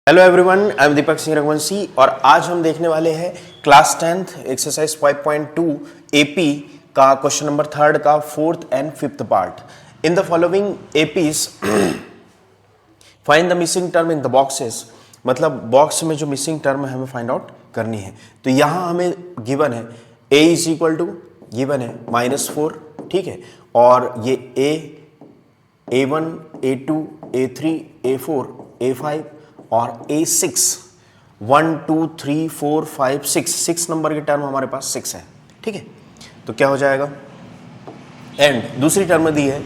Hello everyone, I am Deepak Singh Raghuvanshi और आज हम देखने वाले हैं क्लास 10th एक्सरसाइज 5.2 एपी का क्वेश्चन नंबर 3 का 4th and 5th part. In the following APs find the missing term in the boxes, मतलब बॉक्स में जो मिसिंग टर्म है हमें फाइंड आउट करनी है। तो यहां हमें गिवन है a is equal to given है -4, ठीक है, और ये a1 a2 a3 a4 a5 और A6 1 2 3 4 5 6 नंबर के टर्म हमारे पास 6 है, ठीक है। तो क्या हो जाएगा, एंड दूसरी टर्म दी है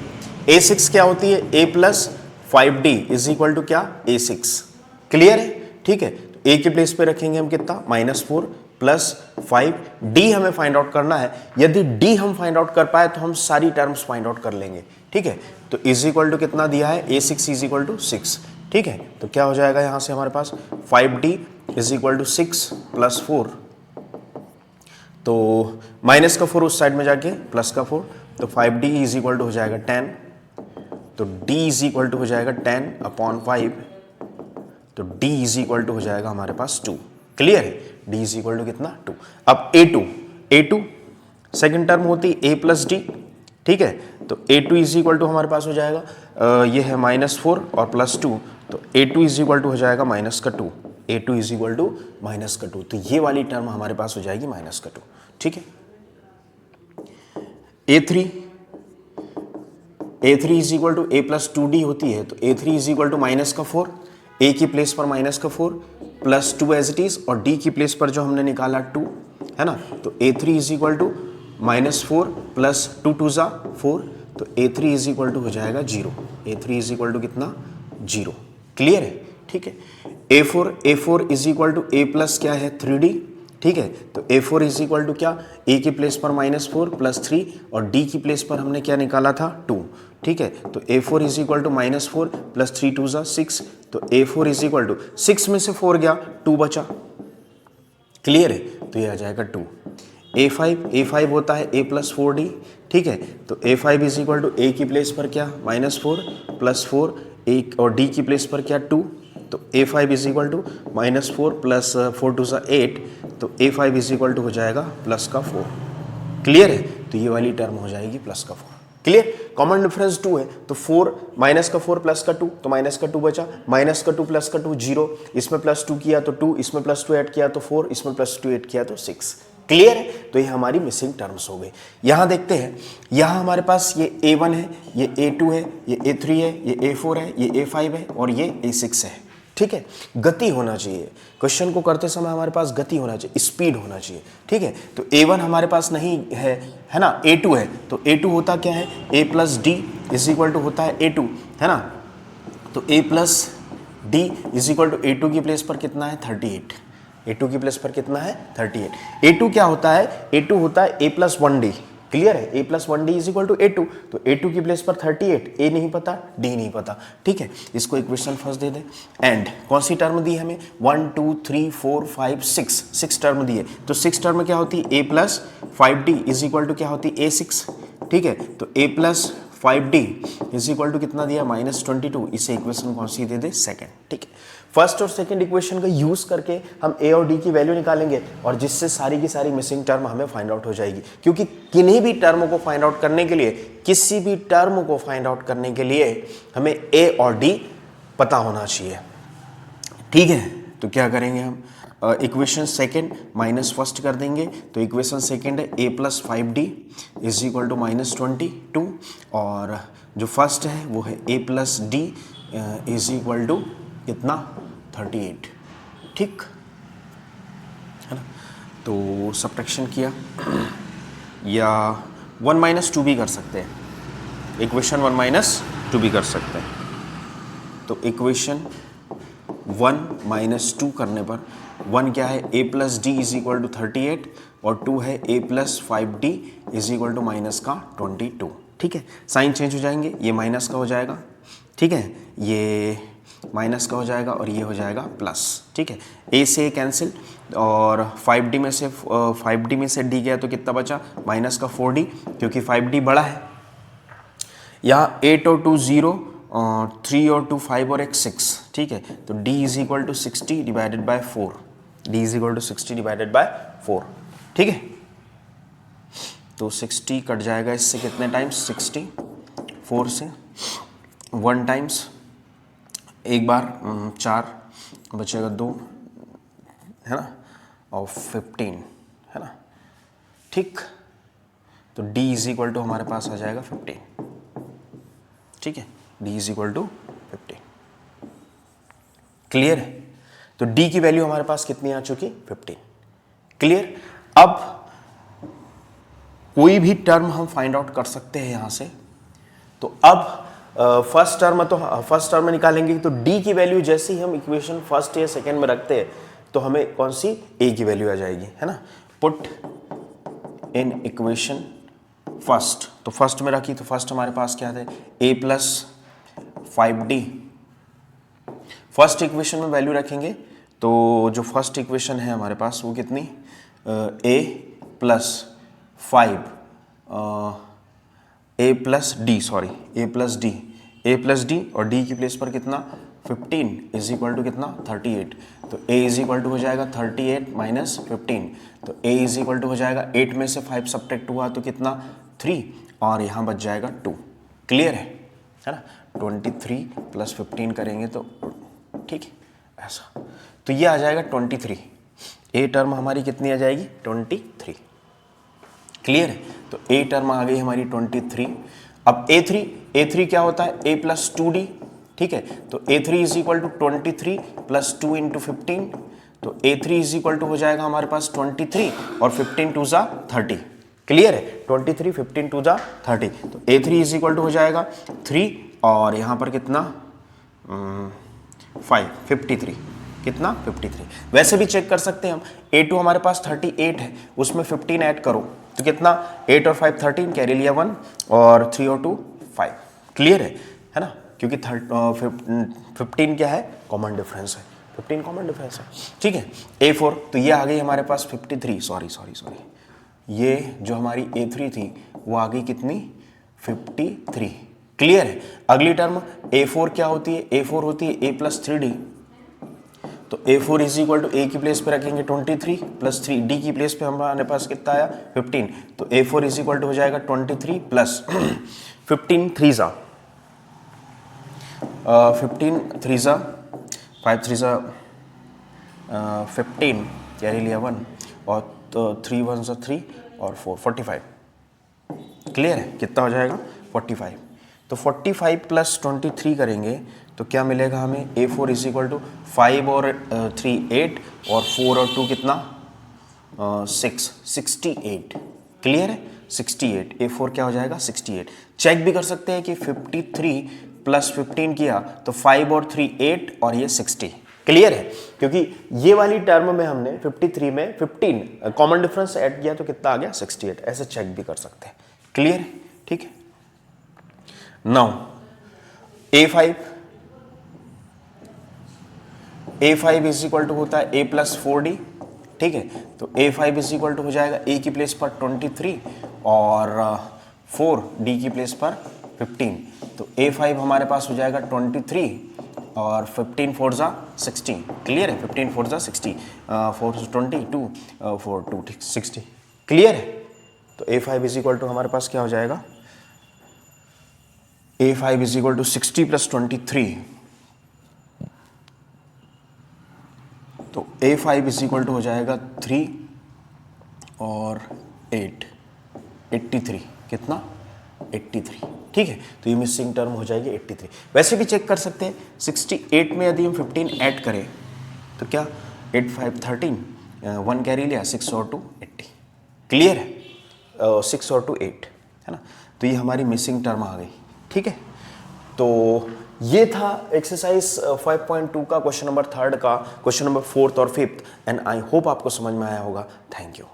A6 क्या होती है, a plus 5d is equal to क्या, A6। क्लियर है, ठीक है। तो a के प्लेस पे रखेंगे हम कितना, -4 प्लस 5, d हमें फाइंड आउट करना है। यदि d हम फाइंड आउट कर पाए तो हम सारी टर्म्स फाइंड आउट कर लेंगे, ठीक है। तो इज इक्वल टू कितना दिया है, A6 इज इक्वल टू 6, ठीक है। तो क्या हो जाएगा यहां से हमारे पास 5d is equal to 6 plus 4, तो माइनस का 4 उस साइड में जाके प्लस का 4, तो 5d इज इक्वल टू हो जाएगा 10, तो d इज इक्वल टू हो जाएगा 10 अपॉन 5, तो d इज इक्वल टू हो जाएगा हमारे पास 2। क्लियर है, d इज इक्वल टू कितना, 2। अब a2 सेकेंड टर्म होती a प्लस डी, ठीक है। तो a2 इज इक्वल टू हमारे पास हो जाएगा ये है -4 और प्लस 2, तो a2 इज इक्वल टू हो जाएगा -2, a2 इज इक्वल टू -2, तो ये वाली टर्म हमारे पास हो जाएगी -2, ठीक है। a3 is equal to a plus 2d होती है, तो a3 is equal to -4, a की प्लेस पर -4 प्लस 2 एज इट इज, और d की प्लेस पर जो हमने निकाला 2 है ना, तो a3 is equal to -4 plus 2 2 ज़ा 4, तो a3 इज इक्वल टू हो जाएगा 0, a3 इज इक्वल टू कितना, 0। क्लियर है, ठीक है। a4 is equal to a plus क्या है 3d, ठीक है। तो a4 इज इक्वल टू क्या, a की प्लेस पर -4 प्लस 3 और d की प्लेस पर हमने क्या निकाला था 2, ठीक है। तो a4 is equal to -4 plus 3 2 ज़ा 6, तो a4 इज इक्वल टू 6 में से 4 गया 2 बचा। क्लियर है, तो ये आ जाएगा 2। a5 होता है a प्लस 4d, ठीक है। तो a5 is equal to a की प्लेस पर क्या -4 प्लस 4 एक और d की प्लेस पर क्या 2, तो a5 is equal to -4 plus 4 2 ज़ा 8, तो a5 इज इक्वल टू हो जाएगा प्लस का 4। क्लियर है, तो ये वाली टर्म हो जाएगी प्लस का 4। क्लियर, कॉमन डिफरेंस 2 है, तो 4 माइनस का 4 प्लस का 2, तो माइनस का 2 बचा, माइनस का 2 प्लस का 2 0, इसमें प्लस 2 किया तो 2, इसमें प्लस 2 ऐड किया तो 4, इसमें प्लस 2 ऐड किया तो 6। क्लियर है, तो ये हमारी मिसिंग टर्म्स हो गई। यहां देखते हैं, यहां हमारे पास ये a1 है, ये a2 है, ये a3 है, ये a4 है, ये a5 है और ये a6 है, ठीक है। गति होना चाहिए, क्वेश्चन को करते समय हमारे पास गति होना चाहिए, स्पीड होना चाहिए, ठीक है। तो a1 हमारे पास नहीं है ना, a2 है, तो a2 होता क्या है, a plus d is equal to होता है a2, है ना। तो a plus d is equal to a2 की प्लेस पर कितना है 38, a2 की प्लेस पर कितना है 38। a2 क्या होता है, a2 होता है a प्लस 1d। क्लियर है, a plus 1d is equal to a2, तो a2 की प्लेस पर 38, a नहीं पता d नहीं पता, ठीक है। इसको equation first they they, and कौन सी टर्म दी है हमें 1 2 3 4 5 6 टर्म दी है, तो 6 टर्म क्या होती है a plus 5d is equal to क्या होती है a6, ठीक है। तो a plus 5d is equal to कितना दिया -22, इसे इक्वेशन कौन सी दे दे, सेकंड, ठीक है। फर्स्ट और सेकंड इक्वेशन का यूज करके हम a और d की वैल्यू निकालेंगे और जिससे सारी की सारी मिसिंग टर्म हमें फाइंड आउट हो जाएगी, क्योंकि किन्हीं भी टर्म को फाइंड आउट करने के लिए, किसी भी टर्म को फाइंड आउट करने के लिए हमें a और d पता होना चाहिए, ठीक है। तो क्या करेंगे हम, इक्वेशन सेकेंड माइनस फर्स्ट कर देंगे, तो इक्वेशन सेकेंड है a plus 5d is equal to -22, और जो फर्स्ट है वो है a plus d is equal to कितना 38, ठीक है ना। तो सब्ट्रैक्शन किया या 1 - 2 भी कर सकते हैं, इक्वेशन 1 - 2 भी कर सकते हैं। तो इक्वेशन 1 - 2 करने पर 1 क्या है, a plus d is equal to 38 और 2 है a plus 5d is equal to -22, ठीक है। साइन चेंज हो जाएंगे, ये माइनस का हो जाएगा, ठीक है, ये माइनस का हो जाएगा और ये हो जाएगा प्लस, ठीक है। a से कैंसिल और 5d में से d गया तो कितना बचा, माइनस का 4d, क्योंकि 5d बड़ा है। यहाँ 8 और 2 0, 3 और 2 5 और एक 6, ठीक है, तो d is equal to 60 divided by 4, d is equal to 60 divided by 4, ठीक है। तो 60 कट जाएगा इससे कितने टाइम्स, 60 4 से 1 टाइम्स, एक बार 4 बचेगा 2, है ना, और 15, है ना, ठीक। तो d इज इक्वल टू हमारे पास आ जाएगा 15, ठीक है, d is equal to 15, clear है। तो d की वैल्यू हमारे पास कितनी आ चुकी, 15, क्लियर। अब कोई भी टर्म हम फाइंड आउट कर सकते हैं यहां से। तो अब फर्स्ट टर्म में निकालेंगे तो d की वैल्यू जैसे ही हम इक्वेशन फर्स्ट या सेकेंड में रखते हैं तो हमें कौन सी, a की वैल्यू आ जाएगी, है ना। पुट इन इक्वेशन फर्स्ट, तो फर्स्ट में रखी तो फर्स्ट हमारे पास क्या था, a plus 5d। First equation में वैल्यू रखेंगे तो जो फर्स्ट इक्वेशन है हमारे पास वो कितनी, a plus 5 a plus D और d की प्लेस पर कितना 15 इज इक्वल टू कितना 38। तो a इज इक्वल टू हो जाएगा 38 माइनस 15, तो a इज इक्वल टू हो जाएगा 8 में से 5 सब्ट्रैक्ट हुआ तो कितना 3 और यहाँ बच जाएगा 2, क्लियर है ना। 23 प्लस 15 करेंगे तो ठीक है ऐसा, तो ये आ जाएगा 23, a टर्म हमारी कितनी आ जाएगी 23, क्लियर है। तो a टर्म आ गई हमारी 23। अब a3 क्या होता है, a प्लस 2d, ठीक है। तो a3 is equal to 23 plus 2 into 15, तो a3 इज इक्वल टू हो जाएगा हमारे पास 23 और 15 टू जा 30, क्लियर है। 23 15 टू जा 30, तो a3 इज इक्वल टू हो जाएगा 3 और यहाँ पर कितना 53, कितना 53। वैसे भी चेक कर सकते हैं हम, a2 हमारे पास 38 है, उसमें 15 ऐड करो तो कितना 8 और 5 13, कैरी लिया 1 और 3 और 2 5, क्लियर है ना, क्योंकि 15 क्या है, कॉमन डिफरेंस है, 15 कॉमन डिफरेंस है, ठीक है। a4 तो ये आ गई हमारे पास 53, सॉरी ये जो हमारी a3 थी वो आ गई कितनी 53, क्लियर है। अगली टर्म a4 क्या होती है, a4 होती है a प्लस 3d, तो a4 is equal to a की प्लेस पे रखेंगे 23 प्लस 3, d की प्लेस पे हमारे पास कितना आया 15, तो a4 इज इक्वल टू हो जाएगा 23 प्लस 15 3 जा 15 3 जा 5 3 जा 15, कैरी लिया 1 और तो 3 1 जा 3 और 4 45, क्लियर है, कितना हो जाएगा 45। तो 45 प्लस 23 करेंगे तो क्या मिलेगा हमें, a4 इज इक्वल टू 5 और 3 8 और 4 और 2 कितना 6 68, क्लियर है 68, a4 क्या हो जाएगा 68। चेक भी कर सकते हैं कि 53 प्लस 15 किया तो 5 और 3 8 और ये 60, क्लियर है, क्योंकि ये वाली टर्म में हमने 53 में 15 कॉमन डिफरेंस ऐड किया तो कितना आ गया 68, ऐसे चेक भी कर सकते हैं, क्लियर है, ठीक है। Now a5 is equal to होता है a प्लस 4d, ठीक है। तो a5 इज इक्वल टू हो जाएगा a की प्लेस पर 23 और 4 d की प्लेस पर 15, तो a5 हमारे पास हो जाएगा 23 और 15 4 जा 60, क्लियर है, 15 4 जा 60, 4 22 4 2 60, क्लियर है। तो a5 इज इक्वल टू हमारे पास क्या हो जाएगा, a5 is equal to 60 plus 23, तो a5 इज इक्वल टू हो जाएगा 3 और 8 83, कितना 83, ठीक है। तो ये मिसिंग टर्म हो जाएगी 83। वैसे भी चेक कर सकते हैं 68 में यदि हम 15 ऐड करें तो क्या 8 5 13, 1 कैरी लिया 6 और 2 80, क्लियर है, 6 और 2 8, है ना। तो ये हमारी मिसिंग टर्म आ गई, ठीक है। तो ये था एक्सरसाइज 5.2 का क्वेश्चन नंबर 3 का, क्वेश्चन नंबर 4th और 5th, एंड आई होप आपको समझ में आया होगा। Thank you.